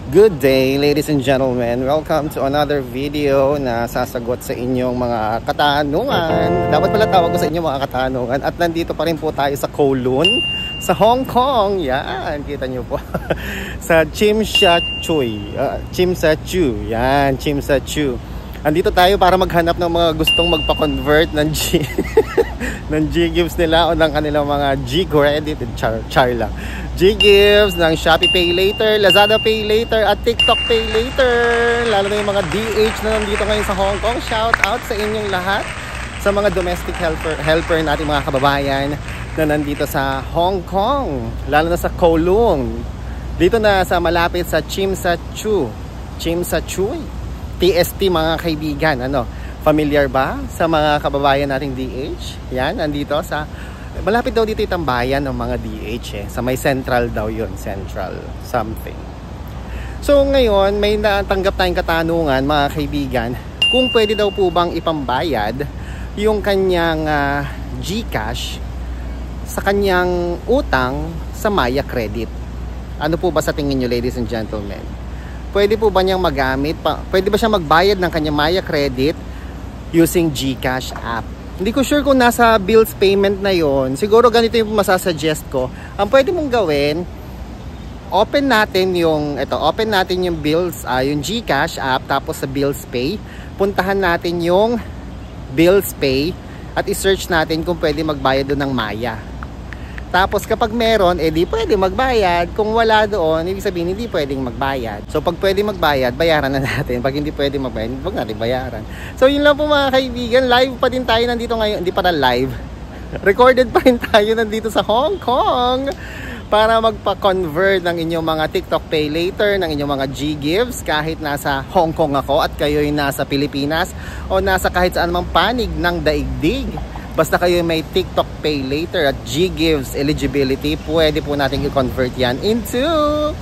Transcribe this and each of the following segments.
Good day, ladies and gentlemen. Welcome to another video na sasagot sa inyong mga katanungan. Dapat pala tawag ko sa inyong mga katanungan. At nandito pa rin po tayo sa Kowloon, sa Hong Kong. Yan, kita nyo po. Sa Tsim Sha Tsui. Tsim Sha Tsui. Yan, Tsim Sha Tsui. Andito tayo para maghanap ng mga gustong magpa-convert ng G ng G-Gifts nila o ng kanilang mga G-Credit. Char lang. G-Gifts ng Shopee Pay Later, Lazada Pay Later at TikTok Pay Later. Lalo na yung mga DH na nandito ngayon sa Hong Kong. Shout out sa inyong lahat. Sa mga domestic helper natin mga kababayan na nandito sa Hong Kong. Lalo na sa Kowloon. Dito na sa malapit sa Tsim Sha Tsui. Tsim Sha Tsui. TST mga kaibigan. Familiar ba sa mga kababayan nating DH? Yan, nandito sa malapit daw dito itang bayan ng mga DH sa may central daw yun, central something. So ngayon may natanggap tayong katanungan mga kaibigan, kung pwede daw po bang ipambayad yung kanyang GCash sa kanyang utang sa Maya Credit. Ano po ba sa tingin nyo, ladies and gentlemen? Pwede po ba niyang magamit pwede ba siya magbayad ng kanyang Maya Credit using GCash app? Hindi ko sure kung nasa bills payment na yon. Siguro ganito yung masasuggest ko. Ang pwede mong gawin, open natin yung bills, yung GCash app, tapos sa bills pay. Puntahan natin yung bills pay at i-search natin kung pwede magbayad doon ng Maya. Tapos kapag meron, di pwede magbayad. Kung wala doon, ibig sabihin hindi pwedeng magbayad. So pag pwede magbayad, bayaran na natin. Pag hindi pwede magbayad, huwag natin bayaran. So yun lang po mga kaibigan. Live pa din tayo nandito ngayon. Hindi para live. Recorded pa rin tayo nandito sa Hong Kong para magpa-convert ng inyong mga TikTok Pay Later, ng inyong mga G-Gifts kahit nasa Hong Kong ako at kayo'y nasa Pilipinas o nasa kahit saan mang panig ng daigdig. Basta kayo may TikTok Pay Later at G-Gifts eligibility, pwede po natin i-convert yan into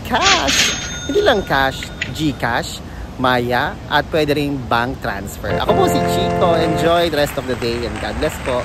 cash. Hindi lang cash, GCash, Maya, at pwede rin bank transfer. Ako po si Chico. Enjoy the rest of the day and God bless po.